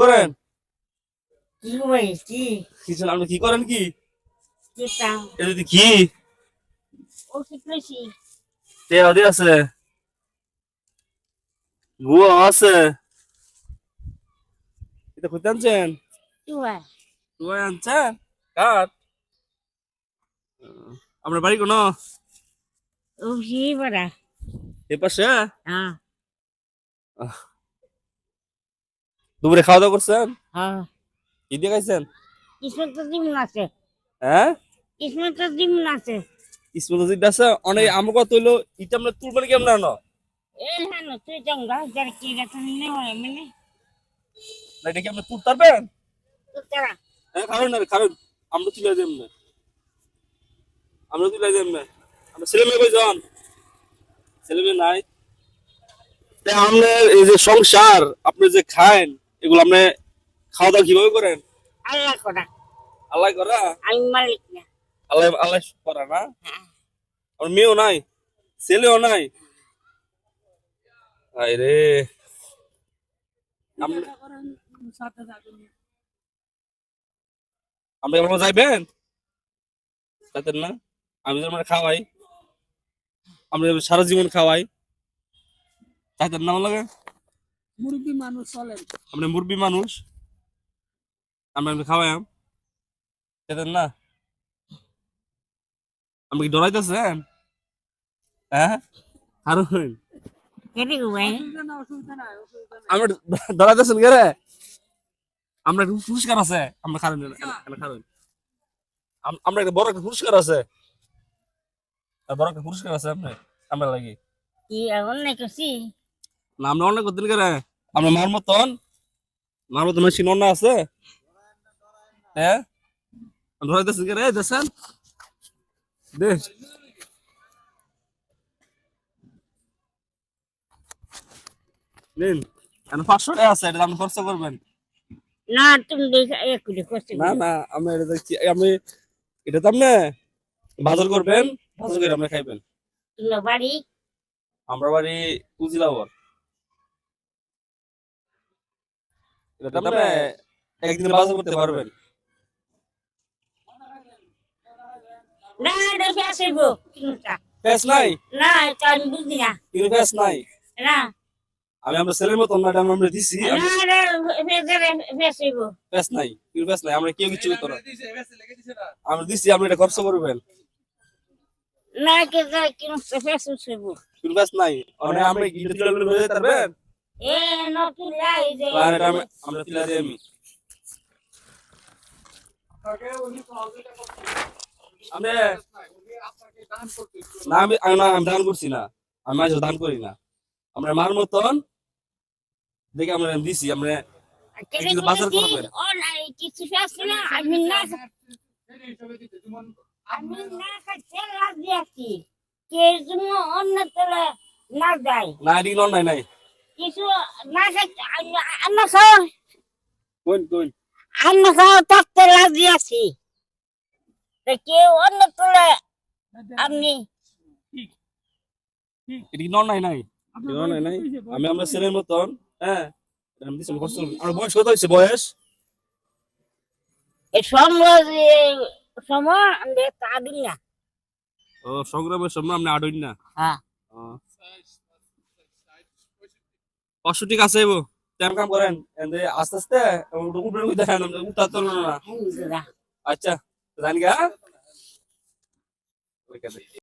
করেন? কি ভাই কি কিছু না, আপনি কি করেন কি? কি চাও এটা যদি কি ওষুধ বেশি তেহাদি আছে, গুয়া আছে, এটা কোথায় আনছেন? কি ভাই গুয়া আনছেন? কার? আপনার বাড়ি কোনো ওষুধ বড়া এ পাশে? হ্যাঁ আহ, দুপুরে খাওয়া দাওয়া করছেন? হ্যাঁ কি দিয়ে খাইছেন? কিসমত তো দিমন আছে হ্যাঁ, কিসমত তো দিমন আছে ইসমত জিদ আছে অনেক। আমার কথা হইলো এটা আমরা তুলবেন কেমন না? এই হ্যাঁ তুই চঙ্গা যার কি গেছে নিলে হয় মানে না এটা কি আপনি তুলতে পারবেন? তো তারা হ্যাঁ, খাবেন না খাবেন, আমরা তুলে দেব না, আমরা তুলে দেব না। আমরা ছেলে মেয়ে কই যান? ছেলে মেয়ে নাই। তাই আপনার এই যে সংসার, আপনি যে খান, এগুলো আপনি খাওয়া দাওয়া কিভাবে করেন? আল্লাহ করা আল্লাহ করা? আমি মালিক না আল্লাহ আল্লাহ করা না? হ্যাঁ আমার মেয়েও নাই, ছেলেও নাই। হায় রে, আপনি আপনি আমার যাইবেন? যাইতেন না? আমি তো মানে খাওয়াই, আমরা সারা জীবন খাওয়াই, যাইতেন না আমার লাগে? মুরগি মানুষ চলেন আপনি মুরবি মানুষ, আমরা এমনি খাওয়াই, যেতেন না? আপনি কি ডরাইতেছেন? হ্যাঁ, হারুন কেটে গো ভাই আমরা ডরাইতেছেন কে রে? আমরা একটা পুরস্কার আছে, আমরা খারুন খারুন, আমরা একটা বড় একটা পুরস্কার আছে, বড় একটা পুরস্কার আছে আপনার আমরা লাগি। কি এখন নাই করছি না আমরা অনেক করতেন কে রে? আমরা মার মতন মেশিন অন্য আছে। হ্যাঁ, ডরাইতেছেন কে রে? দেখছেন দেখ, নিন 500 টাকা আছে, এটা আপনি খরচ করবেন। না তুমি দেখে একটু করছি না না, আমি এটা দেখছি, আমি এটা তো আপনি বাজার করবেন, বাজার করে আপনি খাইবেন। তুমি বাড়ি আমরা বাড়ি কুজিলাবর, এটা তো আপনি একদিনে বাজার করতে পারবেন। না দেখে আসিব কিনটা ফেস নাই? না এটা আমি বুঝি না কিন্তু ফেস নাই। না আমি আমরা ছেলের মতন না, এটা আমরা দিছি, না রে ফেজরে ফেসিব ফেস নাই, কিন্তু ফেস নাই, আমরা কেউ কিছু করতে না, আমরা দিছি, আপনি এটা খরচ করবেন। না কে যায় কিনতে ফেসিব কিন্তু ফেস নাই, মানে আমরা কি এটা তুলে হয়ে যেতে পারবেন? এ নতুন লাই যে আর এটা আমরা তুলে দিই আমি, আমি না, আমি দান করছি না, আমি মাঝে দান করি না, আমরা মার মতন দেখে আমরা দিছি, আমরা একদিনে বাজার করবেন। ও নাই কিছু ফেস না আমি না খাইতে লাগ দিয়েছি কে জন্য অন্য তলে না যায় না এদিকে নাই নাই, কিছু না খাইতে আন্না খাও কোন কোন আন্না খাও থাকতে লাগ দিয়েছি কেউ অন্য তলে আপনি এদিকে নাই নাই, নাই নাই, আমি আমরা ছেলের মতন। হ্যাঁ, আমি দিছি, খরচ করবেন। আমার বয়স কত হয়েছে? বয়স এই সমাজ সময় আমি তা দিন না ও সংগ্রামের সময় আপনি আড়ই না। হ্যাঁ 500 ঠিক আছে, তেমন কাম করেন, আস্তে আস্তে উপরে দেখেন, উঠা তো না। আচ্ছা, জানি গা।